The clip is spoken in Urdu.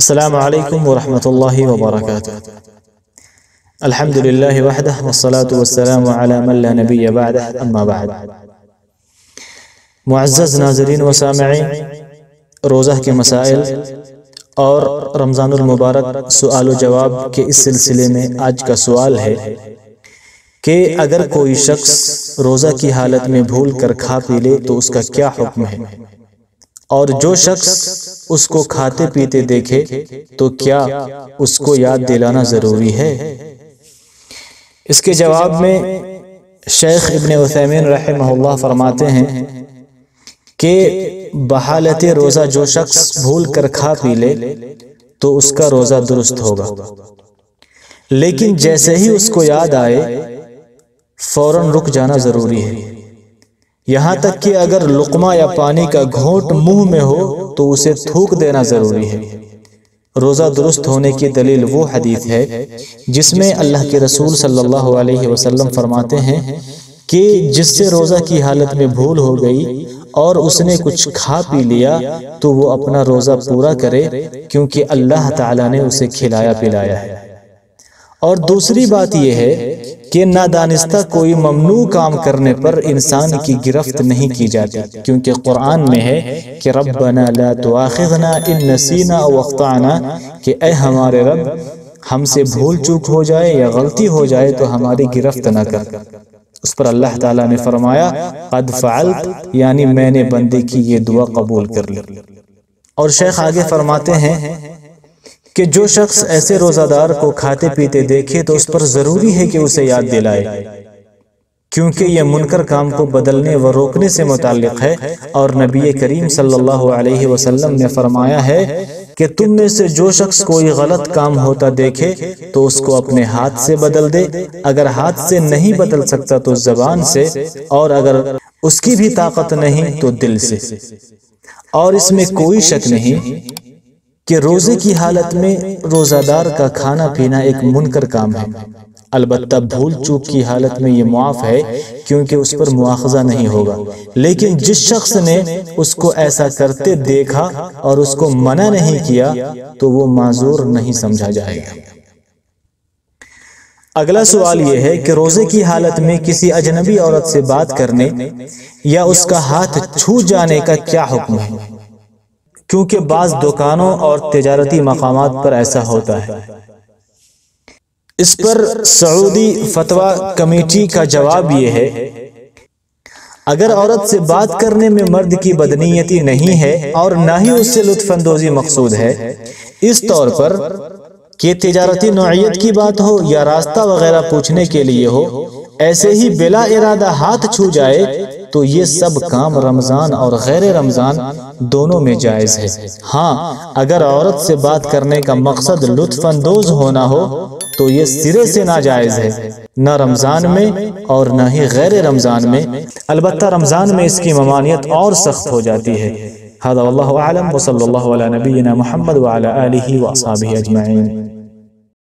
السلام علیکم ورحمۃ اللہ وبرکاتہ۔ الحمد للہ وحدہ والصلاة والسلام علی من لا نبی بعدہ، اما بعد۔ معزز ناظرین و سامعین، روزہ کے مسائل اور رمضان المبارک سوال و جواب کے اس سلسلے میں آج کا سوال ہے کہ اگر کوئی شخص روزہ کی حالت میں بھول کر کھا پی لے تو اس کا کیا حکم ہے، اور جو شخص اس کو کھاتے پیتے دیکھے تو کیا اس کو یاد دلانا ضروری ہے؟ اس کے جواب میں شیخ ابن عثیمین رحمہ اللہ فرماتے ہیں کہ بحالت روزہ جو شخص بھول کر کھا پی لے تو اس کا روزہ درست ہوگا، لیکن جیسے ہی اس کو یاد آئے فوراً رک جانا ضروری ہے، یہاں تک کہ اگر لقمہ یا پانی کا گھونٹ منہ میں ہو تو اسے تھوک دینا ضروری ہے۔ روزہ درست ہونے کی دلیل وہ حدیث ہے جس میں اللہ کے رسول صلی اللہ علیہ وسلم فرماتے ہیں کہ جس سے روزہ کی حالت میں بھول ہو گئی اور اس نے کچھ کھا پی لیا تو وہ اپنا روزہ پورا کرے، کیونکہ اللہ تعالیٰ نے اسے کھلایا پلایا ہے۔ اور دوسری بات یہ ہے کہ نادانستہ کوئی ممنوع کام کرنے پر انسان کی گرفت نہیں کی جاتی، کیونکہ قرآن میں ہے کہ ربنا لا تؤاخذنا ان نسینا او اخطأنا، کہ اے ہمارے رب ہم سے بھول چوک ہو جائے یا غلطی ہو جائے تو ہماری گرفت نہ کر۔ اس پر اللہ تعالیٰ نے فرمایا قد فعلت، یعنی میں نے بندے کی یہ دعا قبول کر لی۔ اور شیخ آگے فرماتے ہیں کہ جو شخص ایسے روزہ دار کو کھاتے پیتے دیکھے تو اس پر ضروری ہے کہ اسے یاد دلائے، کیونکہ یہ منکر کام کو بدلنے و روکنے سے متعلق ہے، اور نبی کریم صلی اللہ علیہ وسلم نے فرمایا ہے کہ تم میں سے جو شخص کوئی غلط کام ہوتا دیکھے تو اس کو اپنے ہاتھ سے بدل دے، اگر ہاتھ سے نہیں بدل سکتا تو زبان سے، اور اگر اس کی بھی طاقت نہیں تو دل سے۔ اور اس میں کوئی شک نہیں کہ روزے کی حالت میں روزہ دار کا کھانا پینا ایک منکر کام ہے، البتہ بھول چوک کی حالت میں یہ معاف ہے کیونکہ اس پر مواخذہ نہیں ہوگا، لیکن جس شخص نے اس کو ایسا کرتے دیکھا اور اس کو منع نہیں کیا تو وہ معذور نہیں سمجھا جائے گا۔ اگلا سوال یہ ہے کہ روزے کی حالت میں کسی اجنبی عورت سے بات کرنے یا اس کا ہاتھ چھو جانے کا کیا حکم ہے، کیونکہ بعض دکانوں اور تجارتی مقامات پر ایسا ہوتا ہے۔ اس پر سعودی فتویٰ کمیٹی کا جواب یہ ہے اگر عورت سے بات کرنے میں مرد کی بدنیتی نہیں ہے اور نہ ہی اس سے لطف اندوزی مقصود ہے، اس طور پر کہ تجارتی نوعیت کی بات ہو یا راستہ وغیرہ پوچھنے کے لیے ہو، ایسے ہی بلا ارادہ ہاتھ چھو جائے تو یہ سب کام رمضان اور غیر رمضان دونوں میں جائز ہے۔ ہاں، اگر عورت سے بات کرنے کا مقصد لطف اندوز ہونا ہو تو یہ سرے سے ناجائز ہے، نہ رمضان میں اور نہ ہی غیر رمضان میں، البتہ رمضان میں اس کی ممانعت اور سخت ہو جاتی ہے۔ هذا واللہ اعلم، وصلی اللہ علی نبینا محمد وعلی آلہ واصحابہ اجمعین۔